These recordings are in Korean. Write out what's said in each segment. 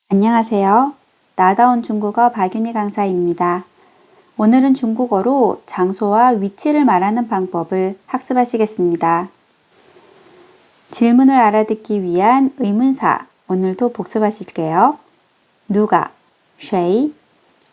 안녕하세요. 나다운 중국어 박윤희 강사입니다. 오늘은 중국어로 장소와 위치를 말하는 방법을 학습하시겠습니다. 질문을 알아듣기 위한 의문사, 오늘도 복습하실게요. 누가, 谁,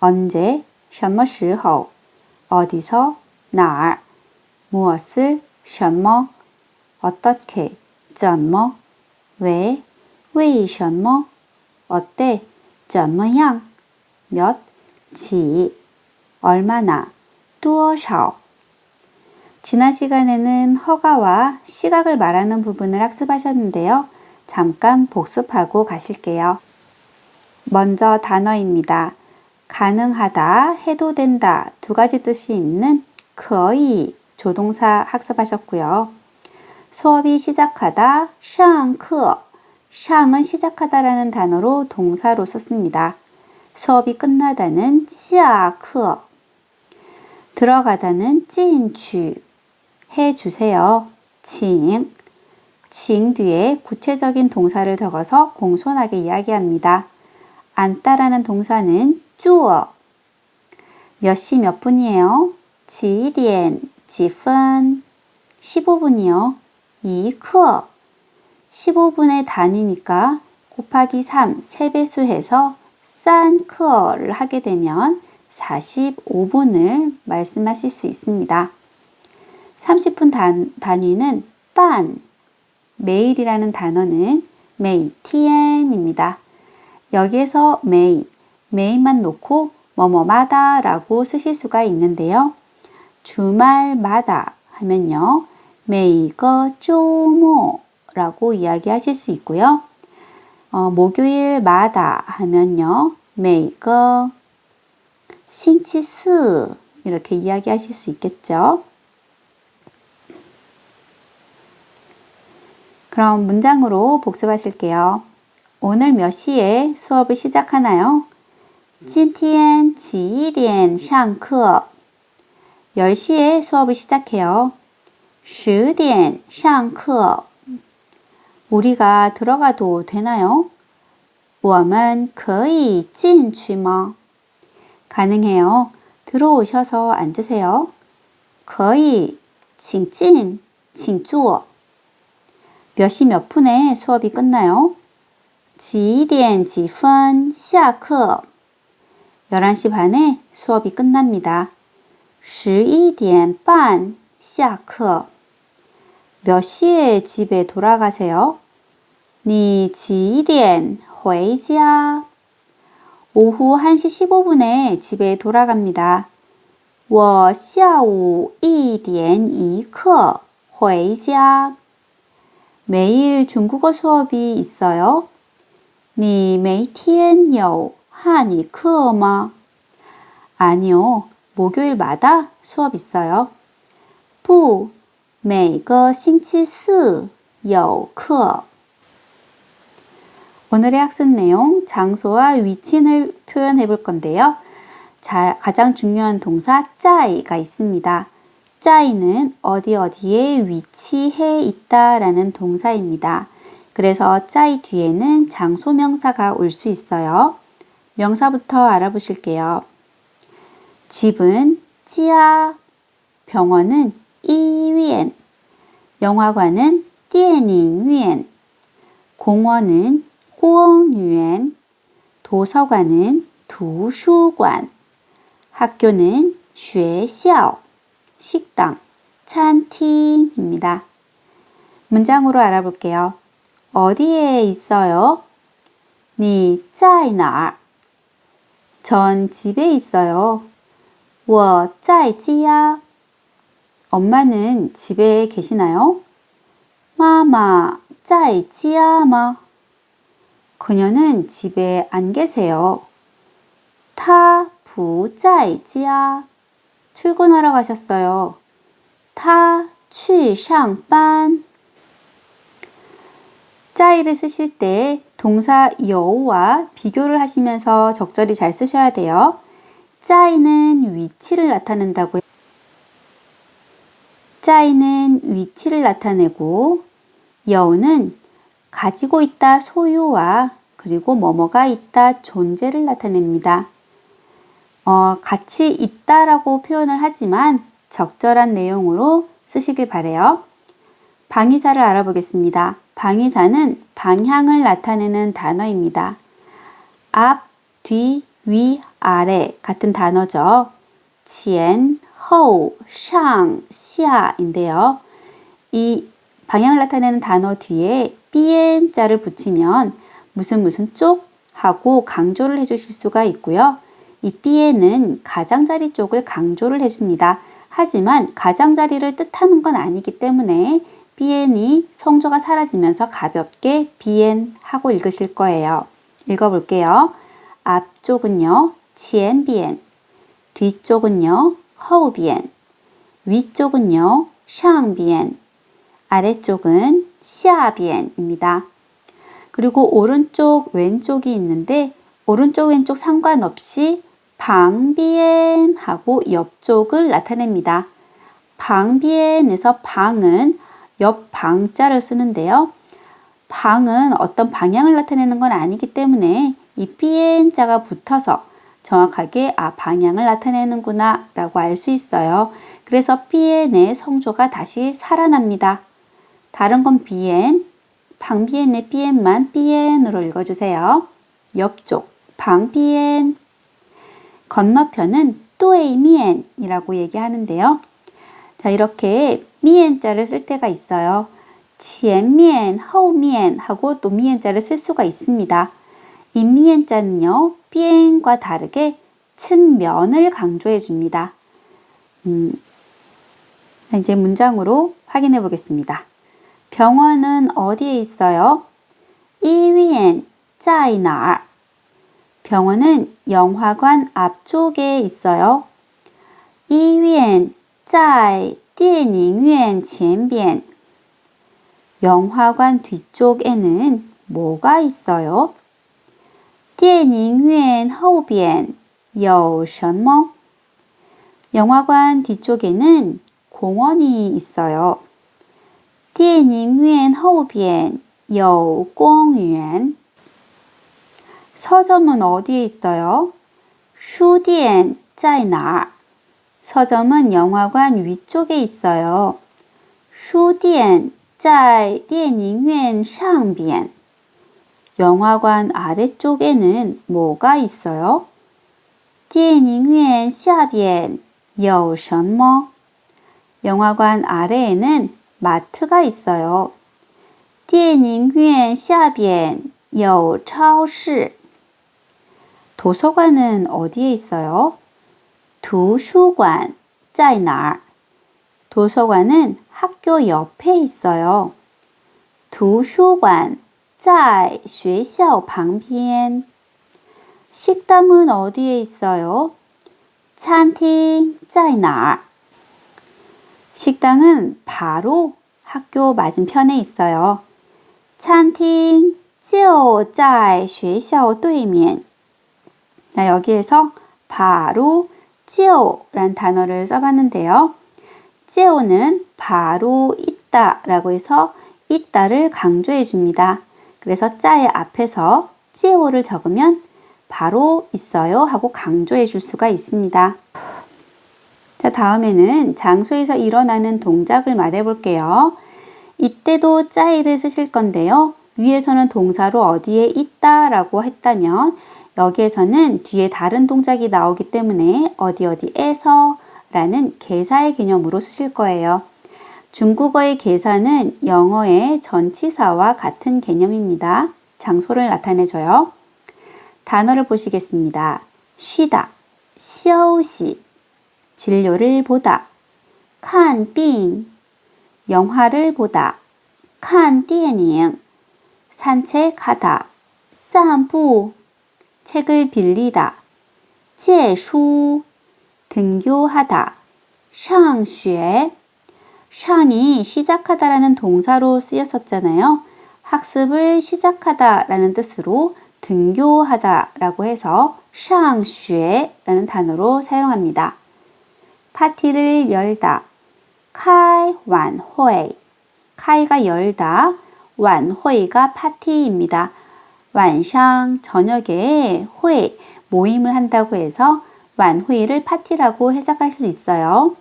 언제, 什么时候, 어디서, 哪儿, 무엇을, 什么, 어떻게, 怎么, 왜, 为什么, 어때, 怎么样, 몇, 几, 얼마나, 多少. 지난 시간에는 허가와 시각을 말하는 부분을 학습하셨는데요. 잠깐 복습하고 가실게요. 먼저 단어입니다. 가능하다, 해도 된다 두 가지 뜻이 있는 可以 조동사 학습하셨고요. 수업이 시작하다, 上课 샹은 시작하다라는 단어로 동사로 썼습니다. 수업이 끝나다는 下课 들어가다는 进去 해주세요. 请 뒤에 구체적인 동사를 적어서 공손하게 이야기합니다. 앉다라는 동사는 坐 몇 시 몇 분이에요? 几点几分 15분이요. 一刻 15분의 단위니까 곱하기 3, 3배수 해서 3课를 하게 되면 45분을 말씀하실 수 있습니다. 30분 단위는 半, 매일이라는 단어는 每天입니다. 여기에서 매일만 놓고 뭐뭐마다 라고 쓰실 수가 있는데요. 주말마다 하면요. 每个周末 라고 이야기하실 수 있고요. 목요일마다 하면요. 每个星期四 이렇게 이야기하실 수 있겠죠. 그럼 문장으로 복습하실게요. 오늘 몇 시에 수업을 시작하나요? 今天几点上课? 10시에 수업을 시작해요. 10点上课 우리가 들어가도 되나요? 我们可以进去吗? 가능해요. 들어오셔서 앉으세요. 可以请进请坐 몇 시 몇 분에 수업이 끝나요? 几点几分下课 11시 반에 수업이 끝납니다. 11点半下课 몇 시에 집에 돌아가세요? 你几点回家? 오후 1시 15분에 집에 돌아갑니다. 我下午1点一刻回家. 매일 중국어 수업이 있어요? 你每天有汉语课吗? 아니요, 목요일마다 수업 있어요. 不每个星期四有课 오늘의 학습 내용, 장소와 위치를 표현해 볼 건데요. 가장 중요한 동사 짜이가 있습니다. 짜이는 어디에 위치해 있다라는 동사입니다. 그래서 짜이 뒤에는 장소 명사가 올 수 있어요. 명사부터 알아보실게요. 집은 家, 병원은 医院, 영화관은 电影院, 공원은 公园, 도서관은 图书馆, 학교는 学校, 식당, 餐厅입니다. 문장으로 알아볼게요. 어디에 있어요? 你在哪儿? 전 집에 있어요. 我在家. 엄마는 집에 계시나요? 妈妈在家吗? 그녀는 집에 안 계세요. 她不在家. 출근하러 가셨어요. 她去上班. 짜이를 쓰실 때 동사 여우와 비교를 하시면서 적절히 잘 쓰셔야 돼요. 짜이는 위치를 나타낸다고요. 짜이는 위치를 나타내고 여우는 가지고 있다 소유와 그리고 뭐뭐가 있다, 존재를 나타냅니다. 같이 있다라고 표현을 하지만 적절한 내용으로 쓰시길 바래요. 방위사를 알아보겠습니다. 방위사는 방향을 나타내는 단어입니다. 앞, 뒤, 위, 아래 같은 단어죠. 前, 后, 上, 下인데요. 이 방향을 나타내는 단어 뒤에 비엔자를 붙이면 무슨 쪽 하고 강조를 해주실 수가 있고요. 이 비엔은 가장자리 쪽을 강조를 해줍니다. 하지만 가장자리를 뜻하는 건 아니기 때문에 비엔이 성조가 사라지면서 가볍게 비엔 하고 읽으실 거예요. 읽어볼게요. 앞쪽은요, 前边, 뒤쪽은요, 后边, 위쪽은요, 上边, 아래쪽은 下边입니다. 그리고 오른쪽, 왼쪽이 있는데 오른쪽, 왼쪽 상관없이 방비엔 하고 옆쪽을 나타냅니다. 방비엔에서 방은 옆 방자를 쓰는데요. 방은 어떤 방향을 나타내는 건 아니기 때문에 이 비엔자가 붙어서 정확하게 방향을 나타내는구나 라고 알 수 있어요. 그래서 비엔의 성조가 다시 살아납니다. 다른 건 비엔, 방비엔의 비엔만 비엔으로 읽어주세요. 옆쪽, 방비엔. 건너편은 또이미엔이라고 얘기하는데요. 자, 이렇게 미엔자를 쓸 때가 있어요. 前面, 后面 하고 또 미엔자를 쓸 수가 있습니다. 이 미엔자는요, 비엔과 다르게 측면을 강조해 줍니다. 이제 문장으로 확인해 보겠습니다. 병원은 어디에 있어요? 医院在哪儿? 병원은 영화관 앞쪽에 있어요. 医院在电影院前边. 영화관 뒤쪽에는 뭐가 있어요? 电影院后边有什么? 영화관 뒤쪽에는 공원이 있어요. 电影院后边有公园. 서점은 어디에 있어요? 书店在哪儿? 서점은 영화관 위쪽에 있어요. 书店在电影院上边. 영화관 아래쪽에는 뭐가 있어요? 电影院下边有什么? 영화관 아래에는 마트가 있어요. 电影院下边有超市. 도서관은 어디에 있어요? 图书馆在哪儿? 도서관은 학교 옆에 있어요. 图书馆在学校旁边. 식당은 어디에 있어요? 餐厅在哪儿? 식당은 바로 학교 맞은편에 있어요. 餐厅就在学校对面. 자, 여기에서 바로 就란 단어를 써봤는데요. 就는 바로 있다 라고 해서 있다를 강조해 줍니다. 그래서 짜의 앞에서 就를 적으면 바로 있어요 하고 강조해 줄 수가 있습니다. 자, 다음에는 장소에서 일어나는 동작을 말해 볼게요. 이때도 짜이를 쓰실 건데요. 위에서는 동사로 어디에 있다 라고 했다면 여기에서는 뒤에 다른 동작이 나오기 때문에 어디에서 라는 계사의 개념으로 쓰실 거예요. 중국어의 계사는 영어의 전치사와 같은 개념입니다. 장소를 나타내줘요. 단어를 보시겠습니다. 쉬다, 休息, 진료를 보다, 看病, 영화를 보다, 看电影, 산책하다, 散步, 책을 빌리다, 借书, 등교하다, 上学, 샹이 시작하다라는 동사로 쓰였었잖아요. 학습을 시작하다라는 뜻으로 등교하다라고 해서 上学라는 단어로 사용합니다. 파티를 열다, 开晚会, 开가 열다, 晚会가 파티입니다. 晚上, 저녁에, 회, 모임을 한다고 해서晚회를 파티라고 해석할 수 있어요.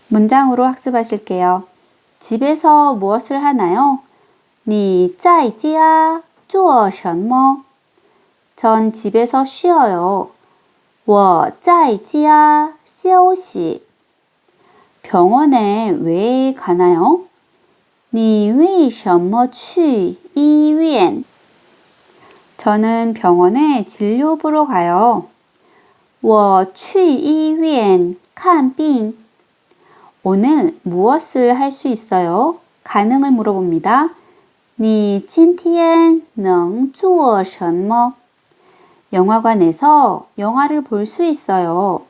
문장으로 학습하실게요. 집에서 무엇을 하나요? 你在家做什么? 전 집에서 쉬어요. 我在家休息. 병원에 왜 가나요? 你为什么去医院? 저는 병원에 진료 보러 가요. 我去医院看病. 오늘 무엇을 할 수 있어요? 가능을 물어봅니다. 你今天能做什么? 영화관에서 영화를 볼 수 있어요.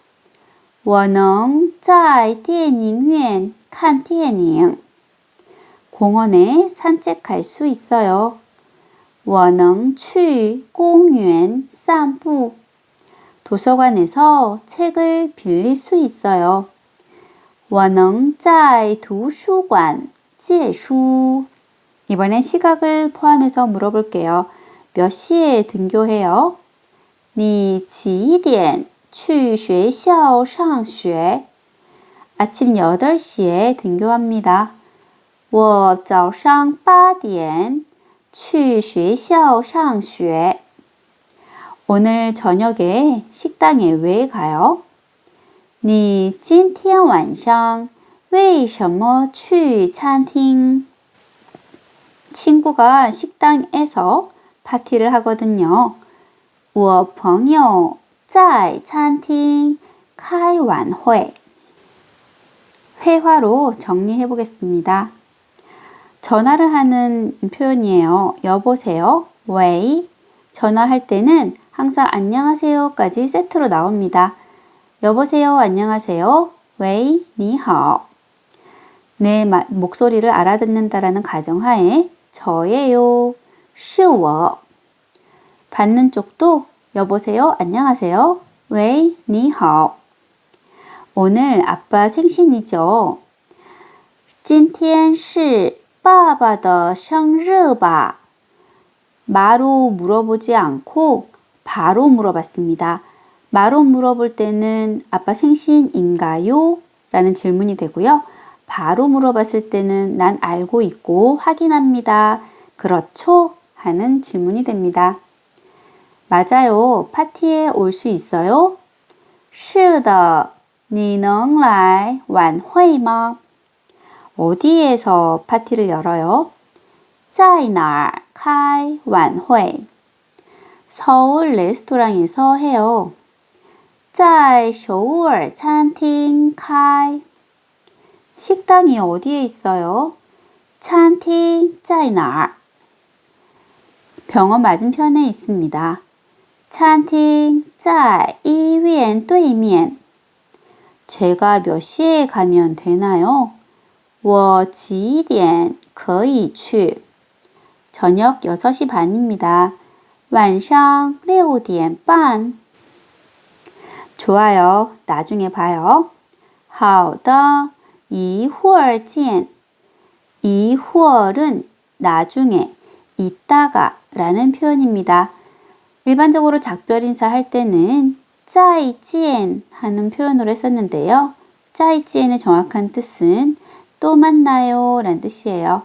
我能在电影院看电影. 공원에 산책할 수 있어요. 我能去公园散步. 도서관에서 책을 빌릴 수 있어요. 我能在图书馆借书. 이번엔 시각을 포함해서 물어볼게요. 몇 시에 등교해요? 你几点去学校上学? 아침 8시에 등교합니다. 我早上8点去学校上学. 오늘 저녁에 식당에 왜 가요? 你今天晚上为什么去餐厅? 친구가 식당에서 파티를 하거든요. 我朋友在餐厅开晚会. 회화로 정리해 보겠습니다. 전화를 하는 표현이에요. 여보세요? 웨이. 전화할 때는 항상 안녕하세요까지 세트로 나옵니다. 여보세요, 안녕하세요. 웨이, 니하오. 내 목소리를 알아듣는다라는 가정하에 저예요, 是我. 받는 쪽도 여보세요, 안녕하세요. 웨이, 니하오. 오늘 아빠 생신이죠. 今天是爸爸的生日吧? 마로 물어보지 않고 바로 물어봤습니다. 마로 물어볼 때는 아빠 생신인가요? 라는 질문이 되고요. 바로 물어봤을 때는 난 알고 있고 확인합니다. 그렇죠? 하는 질문이 됩니다. 맞아요. 파티에 올 수 있어요? 是的,你能来晚会吗? 어디에서 파티를 열어요? 在哪儿开晚会? 서울 레스토랑에서 해요. 在首尔餐厅开. 식당이 어디에 있어요? 餐厅在哪儿? 병원 맞은편에 있습니다. 餐厅在医院对面. 제가 몇 시에 가면 되나요? 我几点可以去? 저녁 6시 반입니다. 晚上6点半. 좋아요. 나중에 봐요. 好的,一会儿见. 一会儿은 나중에, 이따가 라는 표현입니다. 일반적으로 작별 인사할 때는 再见 하는 표현으로 했었는데요. 再见의 정확한 뜻은 또 만나요 라는 뜻이에요.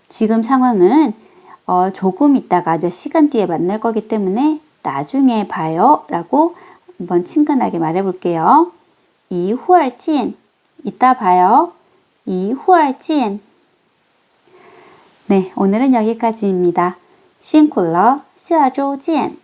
지금 상황은 조금 있다가 몇 시간 뒤에 만날 거기 때문에 나중에 봐요 라고 한번 친근하게 말해 볼게요. 一会儿见. 이따 봐요. 一会儿见. 네, 오늘은 여기까지입니다. 辛苦了,下周见.